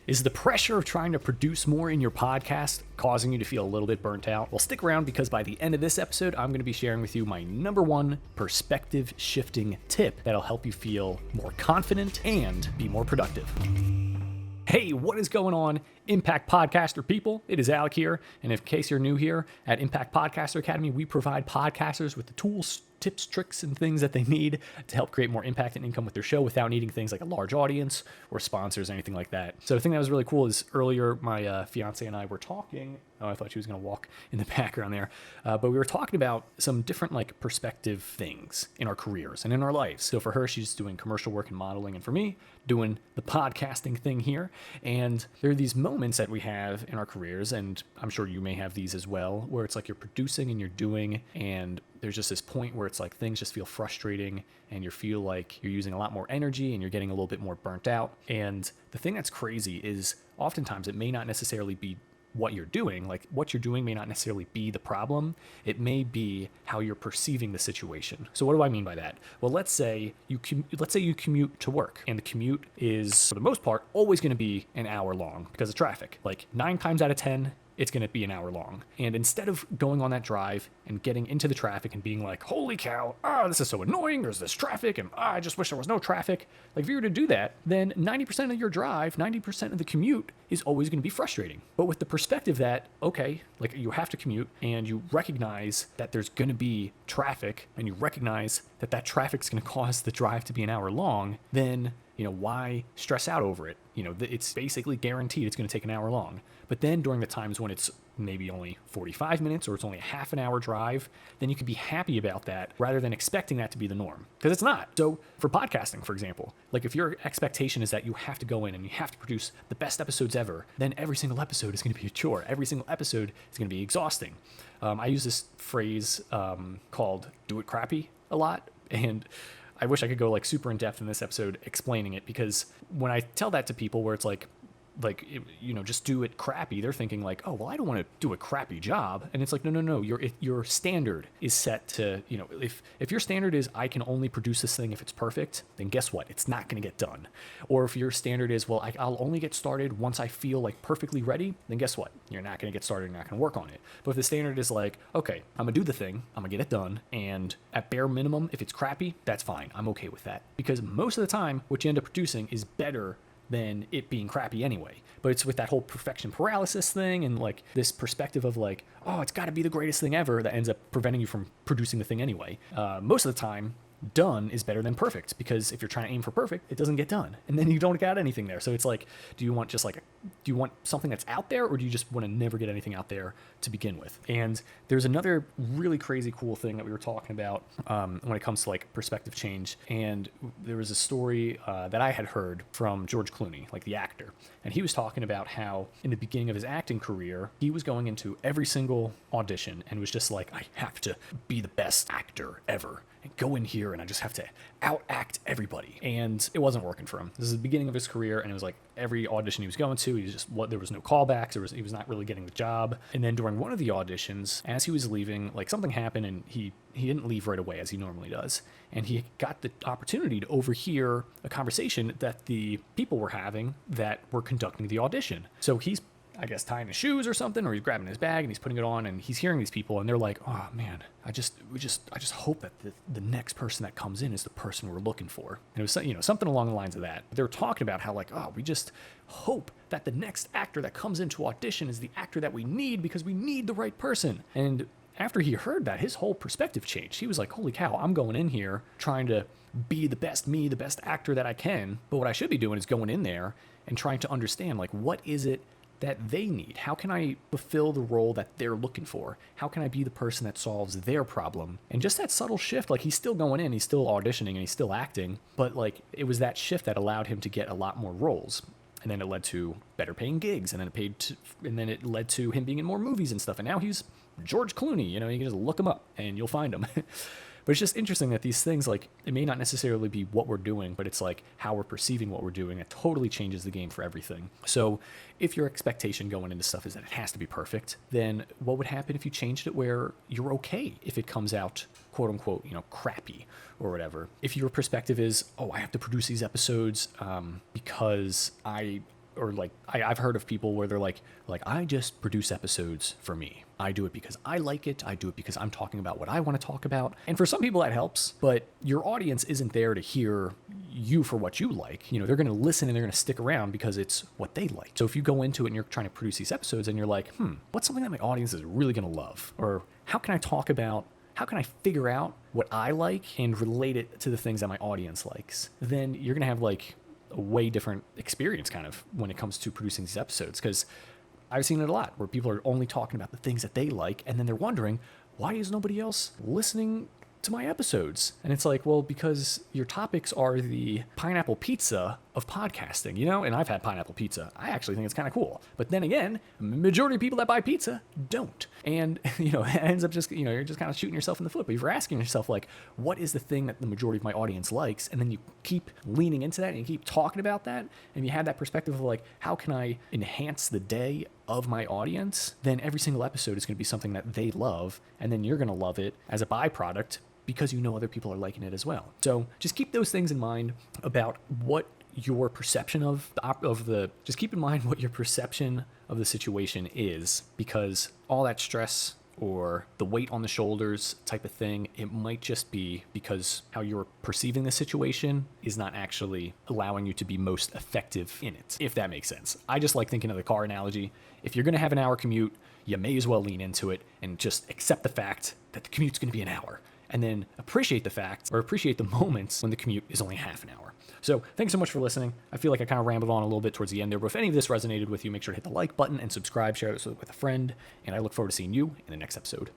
Is the pressure of trying to produce more in your podcast causing you to feel a little bit burnt out? Well, stick around because by the end of this episode, I'm going to be sharing with you my number one perspective shifting tip that'll help you feel more confident and be more productive. Hey, what is going on, Impact Podcaster people? It is Alec here, and in case you're new here, at Impact Podcaster Academy, we provide podcasters with the tools, tips, tricks, and things that they need to help create more impact and income with their show without needing things like a large audience or sponsors or anything like that. So the thing that was really cool is earlier my fiance and I were talking. Oh, I thought she was going to walk in the background there. But we were talking about some different like perspective things in our careers and in our lives. So for her, she's doing commercial work and modeling, and for me, doing the podcasting thing here. And there are these moments that we have in our careers, and I'm sure you may have these as well, where it's like you're producing and you're doing, and there's just this point where it's like things just feel frustrating and you feel like you're using a lot more energy and you're getting a little bit more burnt out. And the thing that's crazy is oftentimes it may not necessarily be what you're doing. Like what you're doing may not necessarily be the problem. It may be how you're perceiving the situation. So what do I mean by that? Well, let's say you commute to work, and the commute is for the most part always going to be an hour long because of traffic. Like 9 times out of 10, it's going to be an hour long. And instead of going on that drive and getting into the traffic and being like, holy cow, this is so annoying, there's this traffic, and I just wish there was no traffic. Like if you were to do that, then 90% of your drive, 90% of the commute is always going to be frustrating. But with the perspective that, okay, like you have to commute and you recognize that there's going to be traffic and you recognize that that traffic's going to cause the drive to be an hour long, then why stress out over it? It's basically guaranteed it's going to take an hour long. But then during the times when it's maybe only 45 minutes or it's only a half an hour drive, then you can be happy about that rather than expecting that to be the norm, because it's not. So for podcasting, for example, like if your expectation is that you have to go in and you have to produce the best episodes ever, then every single episode is going to be a chore. Every single episode is going to be exhausting. I use this phrase called "do it crappy" a lot, and I wish I could go like super in depth in this episode explaining it, because when I tell that to people where it's like, just do it crappy, they're thinking like, oh, well, I don't want to do a crappy job. And it's like, no. Your standard is set to, if your standard is I can only produce this thing if it's perfect, then guess what? It's not going to get done. Or if your standard is, well, I'll only get started once I feel like perfectly ready, then guess what? You're not going to get started. You're not going to work on it. But if the standard is like, okay, I'm going to do the thing, I'm going to get it done, and at bare minimum, if it's crappy, that's fine. I'm okay with that. Because most of the time, what you end up producing is better than it being crappy anyway. But it's with that whole perfection paralysis thing and like this perspective of like, oh, it's got to be the greatest thing ever, that ends up preventing you from producing the thing anyway. Most of the time, done is better than perfect, because if you're trying to aim for perfect, it doesn't get done, and then you don't get anything there. So it's like, do you want something that's out there, or do you just want to never get anything out there to begin with? And there's another really crazy cool thing that we were talking about when it comes to like perspective change. And there was a story that I had heard from George Clooney, like the actor, and he was talking about how in the beginning of his acting career, he was going into every single audition and was just like, I have to be the best actor ever and go in here and I just have to outact everybody. And it wasn't working for him. This is the beginning of his career, and it was like every audition he was going to, there was no callbacks. He was not really getting the job. And then during one of the auditions, as he was leaving, like something happened, and he didn't leave right away as he normally does. And he got the opportunity to overhear a conversation that the people were having that were conducting the audition. So he's, I guess, tying his shoes or something, or he's grabbing his bag and he's putting it on, and he's hearing these people, and they're like, oh man, I just hope that the next person that comes in is the person we're looking for. And it was, something along the lines of that. They were talking about how like, oh, we just hope that the next actor that comes into audition is the actor that we need, because we need the right person. And after he heard that, his whole perspective changed. He was like, holy cow, I'm going in here trying to be the best me, the best actor that I can. But what I should be doing is going in there and trying to understand, like, what is it that they need? How can I fulfill the role that they're looking for? How can I be the person that solves their problem? And just that subtle shift, like he's still going in, he's still auditioning, and he's still acting, but like it was that shift that allowed him to get a lot more roles. And then it led to better paying gigs, and then it led to him being in more movies and stuff. And now he's George Clooney, you can just look him up and you'll find him. But it's just interesting that these things, like, it may not necessarily be what we're doing, but it's like how we're perceiving what we're doing. It totally changes the game for everything. So if your expectation going into stuff is that it has to be perfect, then what would happen if you changed it where you're okay if it comes out, quote unquote, crappy or whatever? If your perspective is, oh, I have to produce these episodes because I or like I've heard of people where they're like, I just produce episodes for me. I do it because I like it. I do it because I'm talking about what I want to talk about. And for some people that helps, but your audience isn't there to hear you for what you like. You know, they're going to listen and they're going to stick around because it's what they like. So if you go into it and you're trying to produce these episodes and you're like, what's something that my audience is really going to love? Or how can I figure out what I like and relate it to the things that my audience likes? Then you're going to have like a way different experience kind of when it comes to producing these episodes. Because I've seen it a lot where people are only talking about the things that they like, and then they're wondering, why is nobody else listening to my episodes? And it's like, well, because your topics are the pineapple pizza of podcasting, you know? And I've had pineapple pizza. I actually think it's kind of cool. But then again, majority of people that buy pizza don't. And, you know, it ends up just, you know, you're just kind of shooting yourself in the foot. But if you're asking yourself, like, what is the thing that the majority of my audience likes? And then you keep leaning into that and you keep talking about that, and you have that perspective of like, how can I enhance the day of my audience? Then every single episode is going to be something that they love, and then you're going to love it as a byproduct because you know other people are liking it as well. So just keep those things in mind about what your perception just keep in mind what your perception of the situation is, because all that stress or the weight on the shoulders type of thing, it might just be because how you're perceiving the situation is not actually allowing you to be most effective in it, if that makes sense. I just like thinking of the car analogy. If you're going to have an hour commute, you may as well lean into it and just accept the fact that the commute's going to be an hour, and then appreciate the moments when the commute is only half an hour. So thanks so much for listening. I feel like I kind of rambled on a little bit towards the end there, but if any of this resonated with you, make sure to hit the like button and subscribe, share this with a friend, and I look forward to seeing you in the next episode.